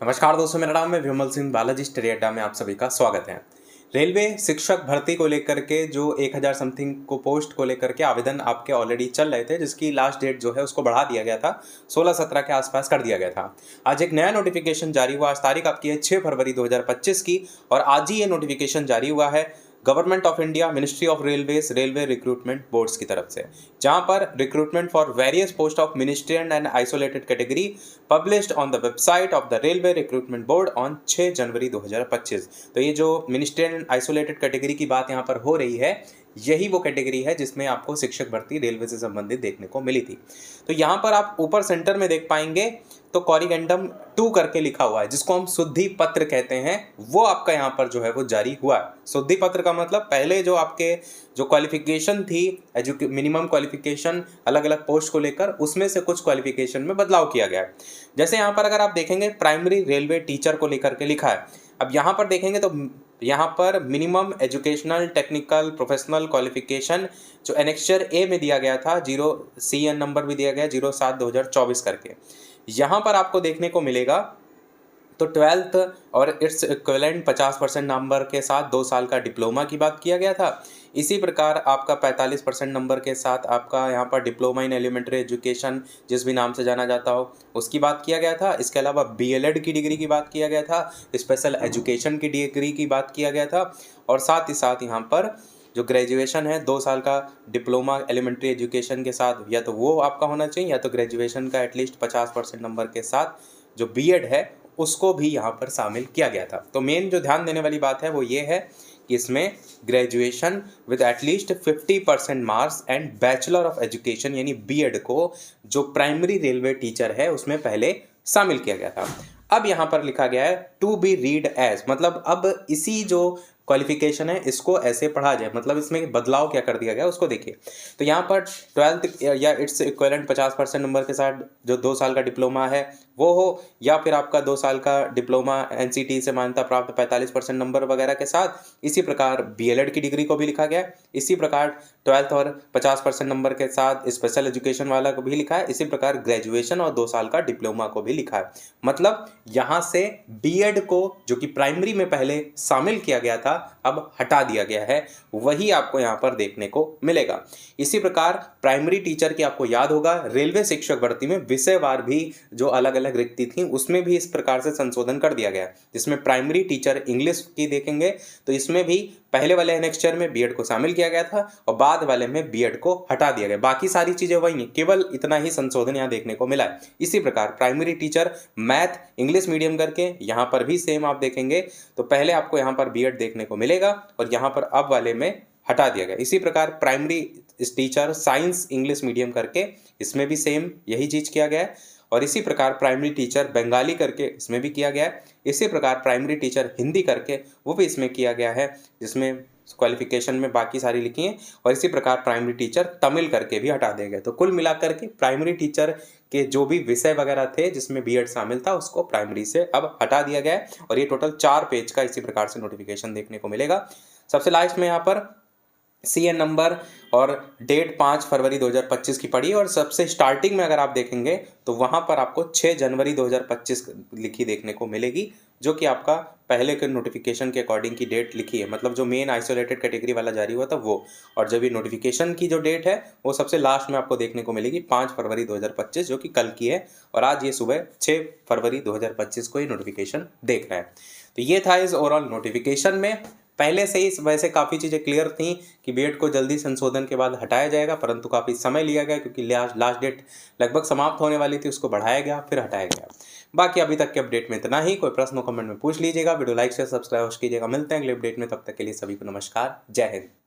नमस्कार दोस्तों, मेरा नाम है विमल सिंह बालाजी स्टडी अड्डा में आप सभी का स्वागत है। रेलवे शिक्षक भर्ती को लेकर के जो 1000 समथिंग को पोस्ट को लेकर के आवेदन आपके ऑलरेडी चल रहे थे, जिसकी लास्ट डेट जो है उसको बढ़ा दिया गया था, 16-17 के आसपास कर दिया गया था। आज एक नया नोटिफिकेशन जारी हुआ। आज तारीख आपकी है 6 फरवरी 2025 की, और आज ही ये नोटिफिकेशन जारी हुआ है government of India, ministry of railways, railway recruitment boards की तरफ से, जहां पर recruitment for various post of ministerial and isolated category published on the website of the railway recruitment board on 6 जनवरी 2025। तो ये जो मिनिस्ट्रियल एंड आइसोलेटेड कैटेगरी की बात यहाँ पर हो रही है, यही वो कैटेगरी है जिसमें आपको शिक्षक भर्ती रेलवे से संबंधित देखने को मिली थी। तो यहाँ पर आप ऊपर सेंटर में देख पाएंगे तो कॉरिगेंडम 2 करके लिखा हुआ है, जिसको हम शुद्धि पत्र कहते हैं, वो आपका यहाँ पर जो है वो जारी हुआ है। शुद्धि पत्र का मतलब पहले जो आपके जो क्वालिफिकेशन थी, मिनिमम क्वालिफिकेशन अलग अलग पोस्ट को लेकर, उसमें से कुछ क्वालिफिकेशन में बदलाव किया गया है। जैसे यहाँ पर अगर आप देखेंगे प्राइमरी रेलवे टीचर को लेकर के लिखा है। अब यहाँ पर देखेंगे तो यहाँ पर minimum educational technical professional qualification जो एनेक्चर ए में दिया गया था, 0 CN नंबर भी दिया गया 07/2024 करके, यहाँ पर आपको देखने को मिलेगा तो 12th और इट्स इक्विवेलेंट 50% नंबर के साथ 2 साल का डिप्लोमा की बात किया गया था। इसी प्रकार आपका 45% नंबर के साथ आपका यहाँ पर डिप्लोमा इन एलिमेंट्री एजुकेशन, जिस भी नाम से जाना जाता हो, उसकी बात किया गया था। इसके अलावा BLED की डिग्री की बात किया गया था, स्पेशल एजुकेशन की डिग्री की बात किया गया था, और साथ ही साथ यहाँ पर जो ग्रेजुएशन है 2 साल का डिप्लोमा एलिमेंट्री एजुकेशन के साथ, या तो वो आपका होना चाहिए, या तो ग्रेजुएशन का एटलीस्ट 50% नंबर के साथ जो B.Ed है उसको भी यहाँ पर शामिल किया गया था। तो मेन जो ध्यान देने वाली बात है वो ये है कि इसमें graduation with at least 50% marks and bachelor of education यानी B.Ed को जो प्राइमरी रेलवे टीचर है उसमें पहले शामिल किया गया था। अब यहाँ पर लिखा गया है टू बी रीड एज, मतलब अब इसी जो क्वालिफिकेशन है इसको ऐसे पढ़ा जाए, मतलब इसमें बदलाव क्या कर दिया गया उसको देखिए। तो यहाँ पर 12th या इट्स इक्विवेलेंट 50% नंबर के साथ जो 2 साल का डिप्लोमा है वो हो, या फिर आपका 2 साल का डिप्लोमा NCT से मान्यता प्राप्त 45% नंबर वगैरह के साथ। इसी प्रकार BLED की डिग्री को भी लिखा गया है। इसी प्रकार 12th और 50% नंबर के साथ स्पेशल एजुकेशन वाला को भी लिखा है। इसी प्रकार ग्रेजुएशन और 2 साल का डिप्लोमा को भी लिखा है। मतलब यहाँ से B.Ed को जो कि प्राइमरी में पहले शामिल किया गया था अब हटा दिया गया है, वही आपको यहाँ पर देखने को मिलेगा। इसी प्रकार प्राइमरी टीचर की आपको याद होगा रेलवे शिक्षक भर्ती में विषयवार भी जो अलग अलग रिक्ति थी उसमें भी इस प्रकार से संशोधन कर दिया गया, जिसमें प्राइमरी टीचर इंग्लिश की देखेंगे तो इसमें भी पहले वाले एनेक्चर में B.Ed को शामिल किया गया था और बाद वाले में B.Ed को हटा दिया गया। बाकी सारी चीजें वही नहीं, केवल इतना ही संशोधन यहाँ देखने को मिला है। इसी प्रकार primary teacher math English medium करके यहाँ पर भी सेम आप देखेंगे तो पहले आपको यहाँ पर B.Ed देखने को मिलेगा और यहाँ पर अब वाले में हटा दिया गया। इसी प्रकार primary teacher science English medium करके इसमें भी सेम यही चीज किया गया है, और इसी प्रकार प्राइमरी टीचर बंगाली करके इसमें भी किया गया है। इसी प्रकार प्राइमरी टीचर हिंदी करके वो भी इसमें किया गया है, जिसमें क्वालिफिकेशन में बाकी सारी लिखी हैं, और इसी प्रकार प्राइमरी टीचर तमिल करके भी हटा दिया गया। तो कुल मिलाकर के प्राइमरी टीचर के जो भी विषय वगैरह थे जिसमें B.Ed शामिल था उसको प्राइमरी से अब हटा दिया गया है, और ये टोटल 4 पेज का इसी प्रकार से नोटिफिकेशन देखने को मिलेगा। सबसे लास्ट में यहाँ पर CN नंबर और डेट 5 फरवरी 2025 की पड़ी, और सबसे स्टार्टिंग में अगर आप देखेंगे तो वहाँ पर आपको 6 जनवरी 2025 लिखी देखने को मिलेगी, जो कि आपका पहले के नोटिफिकेशन के अकॉर्डिंग की डेट लिखी है, मतलब जो मेन आइसोलेटेड कैटेगरी वाला जारी हुआ था वो। और जब ये नोटिफिकेशन की जो डेट है वो सबसे लास्ट में आपको देखने को मिलेगी 5 फरवरी 2025, जो कि कल की है, और आज ये सुबह 6 फरवरी 2025 को ये नोटिफिकेशन देख रहे हैं। तो ये था इस ओवरऑल नोटिफिकेशन में। पहले से ही वैसे काफ़ी चीज़ें क्लियर थी कि B.Ed को जल्दी संशोधन के बाद हटाया जाएगा, परंतु काफ़ी समय लिया गया क्योंकि लास्ट डेट लगभग समाप्त होने वाली थी, उसको बढ़ाया गया फिर हटाया गया। बाकी अभी तक के अपडेट में इतना ही। कोई प्रश्न कमेंट में पूछ लीजिएगा, वीडियो लाइक से सब्सक्राइब कीजिएगा। मिलते हैं अगले अपडेट में, तब तक के लिए सभी को नमस्कार, जय हिंद।